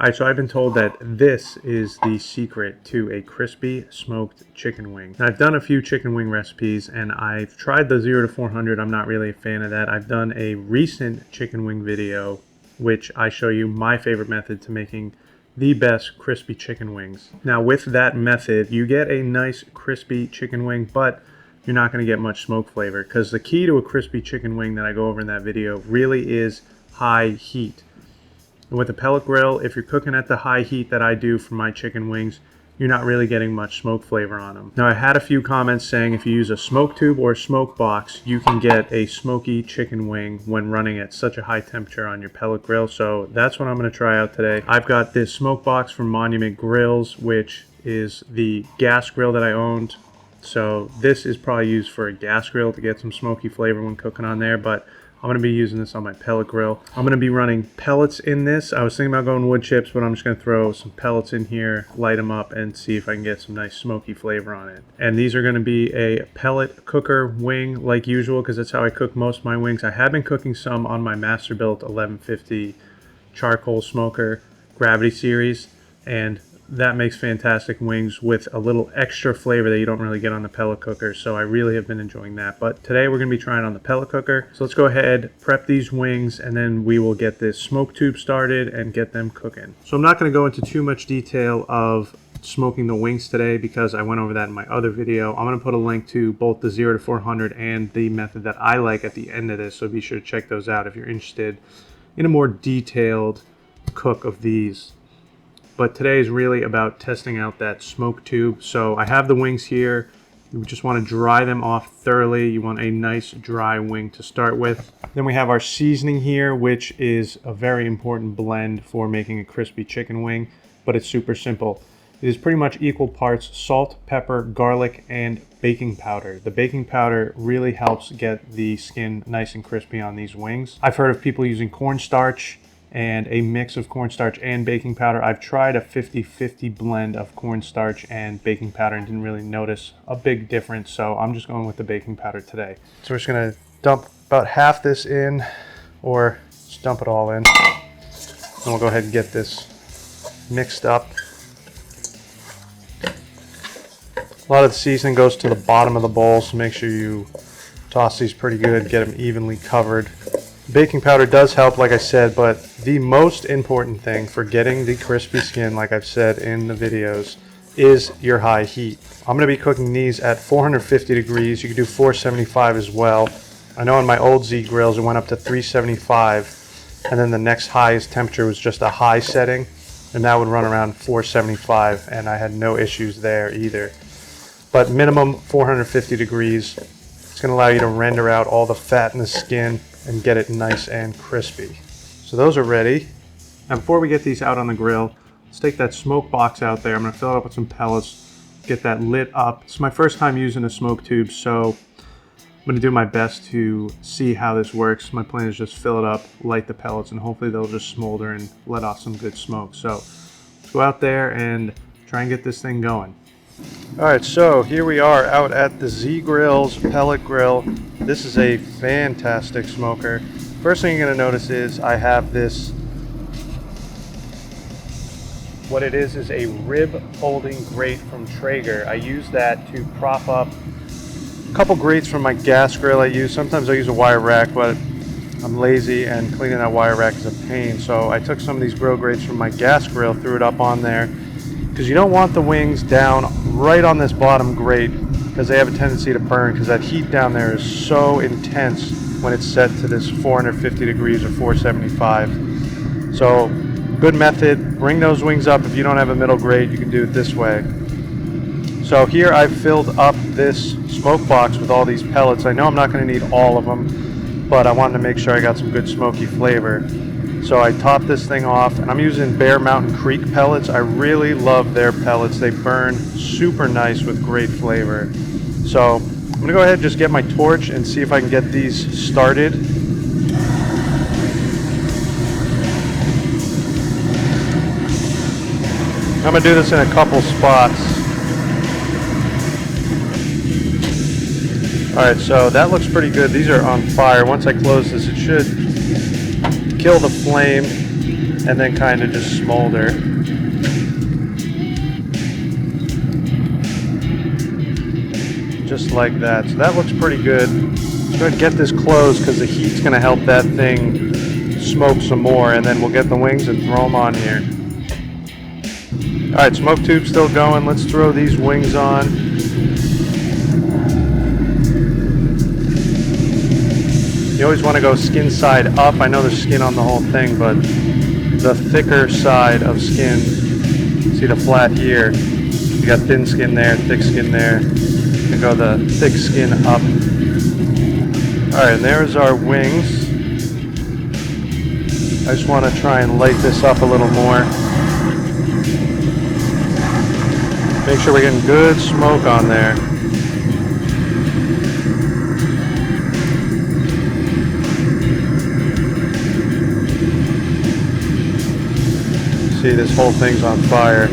Alright, so I've been told that this is the secret to a crispy smoked chicken wing. Now, I've done a few chicken wing recipes and I've tried the 0 to 400. I'm not really a fan of that. I've done a recent chicken wing video which I show you my favorite method to making the best crispy chicken wings. Now, with that method, you get a nice crispy chicken wing, but you're not going to get much smoke flavor, because the key to a crispy chicken wing that I go over in that video really is high heat. And with a pellet grill, if you're cooking at the high heat that I do for my chicken wings, you're not really getting much smoke flavor on them. Now, I had a few comments saying if you use a smoke tube or a smoke box, you can get a smoky chicken wing when running at such a high temperature on your pellet grill. So that's what I'm going to try out today. I've got this smoke box from Monument Grills, which is the gas grill that I owned. So this is probably used for a gas grill to get some smoky flavor when cooking on there, but I'm going to be using this on my pellet grill. I'm going to be running pellets in this. I was thinking about going wood chips, but I'm just going to throw some pellets in here, light them up, and see if I can get some nice smoky flavor on it. And these are going to be a pellet cooker wing like usual, because that's how I cook most of my wings. I have been cooking some on my Masterbuilt 1150 charcoal smoker gravity series, and that makes fantastic wings with a little extra flavor that you don't really get on the pellet cooker. So I really have been enjoying that. But today we're going to be trying on the pellet cooker. So let's go ahead, prep these wings, and then we will get this smoke tube started and get them cooking. So I'm not going to go into too much detail of smoking the wings today because I went over that in my other video. I'm going to put a link to both the 0 to 400 and the method that I like at the end of this. So be sure to check those out if you're interested in a more detailed cook of these. But today is really about testing out that smoke tube. So I have the wings here. You just want to dry them off thoroughly. You want a nice dry wing to start with. Then we have our seasoning here, which is a very important blend for making a crispy chicken wing, but it's super simple. It is pretty much equal parts salt, pepper, garlic, and baking powder. The baking powder really helps get the skin nice and crispy on these wings. I've heard of people using cornstarch and a mix of cornstarch and baking powder. I've tried a 50-50 blend of cornstarch and baking powder and didn't really notice a big difference, so I'm just going with the baking powder today. So we're just gonna dump about half this in, or just dump it all in. And we'll go ahead and get this mixed up. A lot of the seasoning goes to the bottom of the bowl, so make sure you toss these pretty good, get them evenly covered. Baking powder does help, like I said, but the most important thing for getting the crispy skin, like I've said in the videos, is your high heat. I'm going to be cooking these at 450 degrees. You can do 475 as well. I know on my old Z grills it went up to 375, and then the next highest temperature was just a high setting, and that would run around 475, and I had no issues there either. But minimum 450 degrees. It's going to allow you to render out all the fat in the skin and get it nice and crispy. So those are ready. Now before we get these out on the grill, let's take that smoke box out there. I'm going to fill it up with some pellets, get that lit up. It's my first time using a smoke tube, so I'm going to do my best to see how this works. My plan is just fill it up, light the pellets, and hopefully they'll just smolder and let off some good smoke. So let's go out there and try and get this thing going. Alright, so here we are out at the Z Grills pellet grill. This is a fantastic smoker. First thing you're going to notice is I have this, what it is a rib holding grate from Traeger. I use that to prop up a couple grates from my gas grill I use. Sometimes I use a wire rack, but I'm lazy and cleaning that wire rack is a pain. So I took some of these grill grates from my gas grill, threw it up on there, because you don't want the wings down right on this bottom grate because they have a tendency to burn, because that heat down there is so intense when it's set to this 450 degrees or 475. So good method, bring those wings up. If you don't have a middle grate, you can do it this way. So here I've filled up this smoke box with all these pellets. I know I'm not going to need all of them, but I wanted to make sure I got some good smoky flavor. So I topped this thing off, and I'm using Bear Mountain Creek pellets. I really love their pellets. They burn super nice with great flavor. So I'm going to go ahead and just get my torch and see if I can get these started. I'm going to do this in a couple spots. Alright, so that looks pretty good. These are on fire. Once I close this, it should kill the flame. and then kind of just smolder. Just like that. So that looks pretty good. Let's go ahead and get this closed because the heat's going to help that thing smoke some more, and then we'll get the wings and throw them on here. Alright, smoke tube's still going. Let's throw these wings on. You always want to go skin side up. I know there's skin on the whole thing, but the thicker side of skin, see the flat here, you got thin skin there, thick skin there. You go the thick skin up. Alright, and there's our wings. I just want to try and light this up a little more. Make sure we're getting good smoke on there. See, this whole thing's on fire.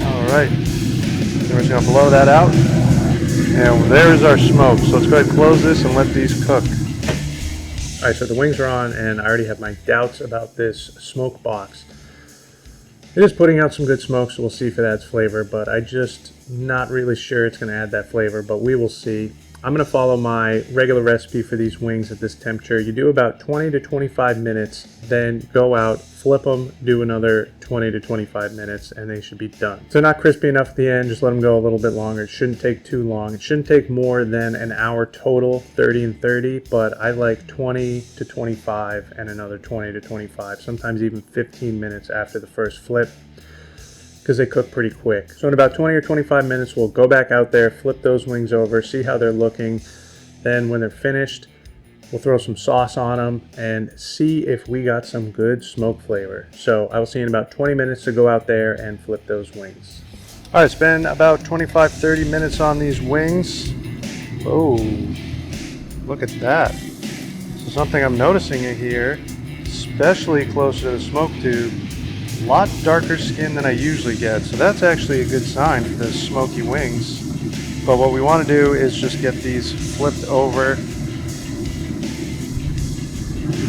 Alright, we're just going to blow that out. And there's our smoke. So let's go ahead and close this and let these cook. Alright, so the wings are on, and I already have my doubts about this smoke box. It is putting out some good smoke, so we'll see if it adds flavor, but I just not really sure it's going to add that flavor, but we will see. I'm going to follow my regular recipe for these wings at this temperature. You do about 20 to 25 minutes, then go out, flip them, do another 20 to 25 minutes, and they should be done. So not crispy enough at the end, just let them go a little bit longer. It shouldn't take too long. It shouldn't take more than an hour total, 30 and 30, but I like 20 to 25 and another 20 to 25, sometimes even 15 minutes after the first flip, because they cook pretty quick. So in about 20 or 25 minutes, we'll go back out there, flip those wings over, see how they're looking. Then when they're finished, we'll throw some sauce on them and see if we got some good smoke flavor. So I will see you in about 20 minutes to go out there and flip those wings. All right, it's been about 25-30 minutes on these wings. Oh, look at that. So something I'm noticing in here, especially closer to the smoke tube, a lot darker skin than I usually get, so that's actually a good sign for the smoky wings. But what we want to do is just get these flipped over.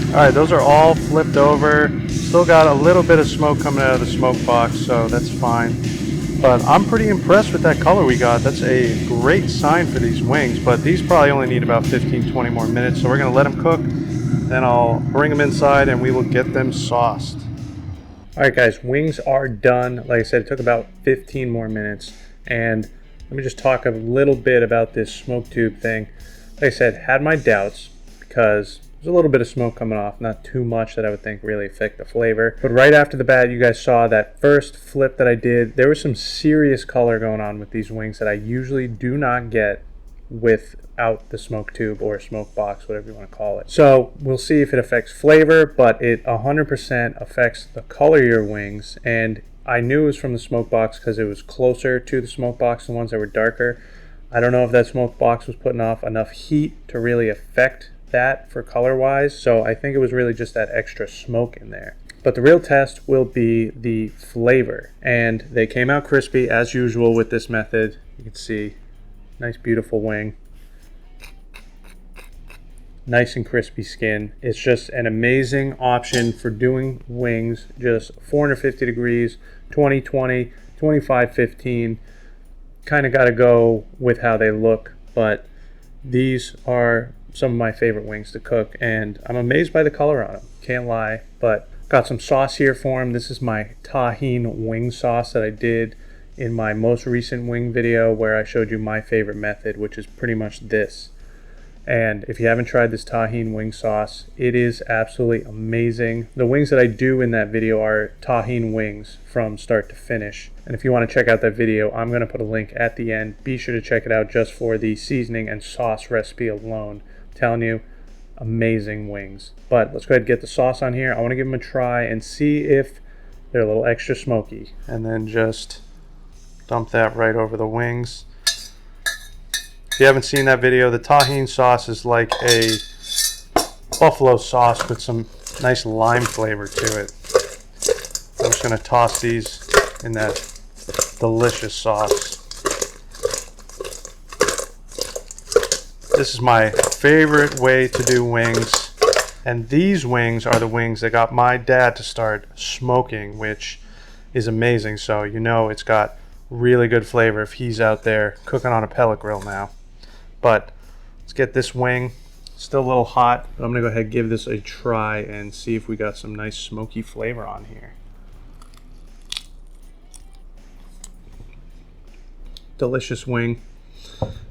Alright, those are all flipped over. Still got a little bit of smoke coming out of the smoke box, so that's fine. But I'm pretty impressed with that color we got. That's a great sign for these wings, but these probably only need about 15-20 more minutes, so we're going to let them cook. Then I'll bring them inside and we will get them sauced. Alright guys, wings are done. Like I said, it took about 15 more minutes. And let me just talk a little bit about this smoke tube thing. Like I said, had my doubts because there's a little bit of smoke coming off, not too much that I would think really affect the flavor. But right after the bat, you guys saw that first flip that I did. There was some serious color going on with these wings that I usually do not get without the smoke tube or smoke box, whatever you want to call it. So we'll see if it affects flavor, but it 100% affects the color of your wings. And I knew it was from the smoke box because it was closer to the smoke box, the ones that were darker. I don't know if that smoke box was putting off enough heat to really affect that for color wise, so I think it was really just that extra smoke in there. But the real test will be the flavor, and they came out crispy as usual with this method. You can see nice beautiful wing, nice and crispy skin. It's just an amazing option for doing wings, just 450 degrees, 20-20, 25-15. Kind of got to go with how they look, but these are some of my favorite wings to cook, and I'm amazed by the color on them, can't lie. But got some sauce here for them. This is my tahini wing sauce that I did in my most recent wing video where I showed you my favorite method, which is pretty much this. And if you haven't tried this tahini wing sauce, it is absolutely amazing. The wings that I do in that video are tahini wings from start to finish. And if you want to check out that video, I'm going to put a link at the end. Be sure to check it out just for the seasoning and sauce recipe alone. I'm telling you, amazing wings. But let's go ahead and get the sauce on here. I want to give them a try and see if they're a little extra smoky. And then just dump that right over the wings. If you haven't seen that video, the tahini sauce is like a buffalo sauce with some nice lime flavor to it. I'm just going to toss these in that delicious sauce. This is my favorite way to do wings. And these wings are the wings that got my dad to start smoking, which is amazing. So you know it's got really good flavor if he's out there cooking on a pellet grill now. But let's get this wing. Still a little hot. I'm gonna go ahead and give this a try and see if we got some nice smoky flavor on here. Delicious wing.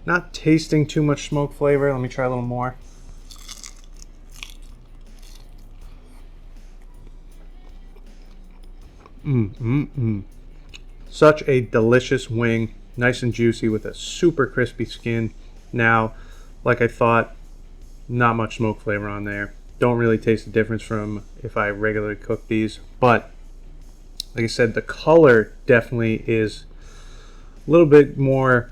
Not tasting too much smoke flavor. Let me try a little more. Such a delicious wing. Nice and juicy with a super crispy skin. Now, like I thought, not much smoke flavor on there. Don't really taste the difference from if I regularly cook these. But, like I said, the color definitely is a little bit more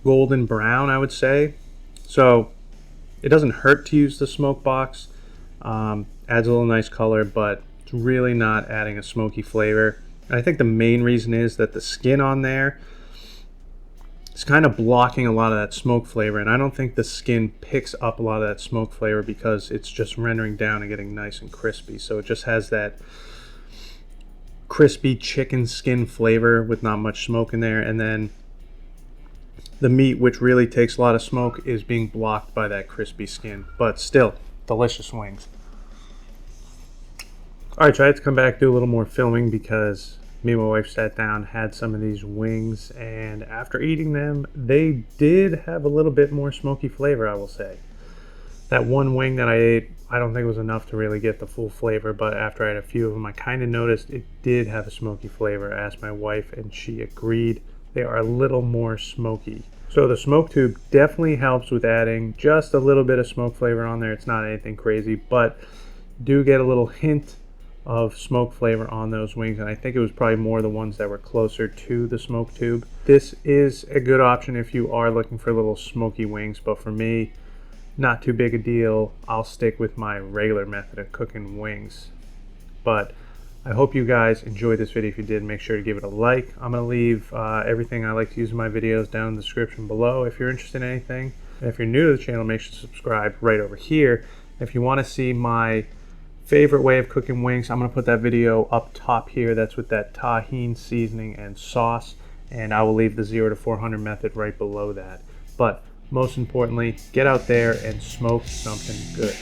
golden brown, I would say. So it doesn't hurt to use the smoke box. Adds a little nice color, but it's really not adding a smoky flavor. And I think the main reason is that the skin on there is kind of blocking a lot of that smoke flavor, and I don't think the skin picks up a lot of that smoke flavor because it's just rendering down and getting nice and crispy. So it just has that crispy chicken skin flavor with not much smoke in there, and then the meat, which really takes a lot of smoke, is being blocked by that crispy skin. But still, delicious wings. Alright, so I had to come back, do a little more filming because me and my wife sat down, had some of these wings, and after eating them, they did have a little bit more smoky flavor, I will say. That one wing that I ate, I don't think it was enough to really get the full flavor, but after I had a few of them, I kind of noticed it did have a smoky flavor. I asked my wife, and she agreed. They are a little more smoky. So the smoke tube definitely helps with adding just a little bit of smoke flavor on there. It's not anything crazy, but do get a little hint of smoke flavor on those wings, and I think it was probably more the ones that were closer to the smoke tube. This is a good option if you are looking for little smoky wings, but for me, not too big a deal. I'll stick with my regular method of cooking wings. But I hope you guys enjoyed this video. If you did, make sure to give it a like. I'm going to leave everything I like to use in my videos down in the description below if you're interested in anything. And if you're new to the channel, make sure to subscribe right over here. If you want to see my favorite way of cooking wings, I'm going to put that video up top here. That's with that tahini seasoning and sauce. And I will leave the 0 to 400 method right below that. But most importantly, get out there and smoke something good.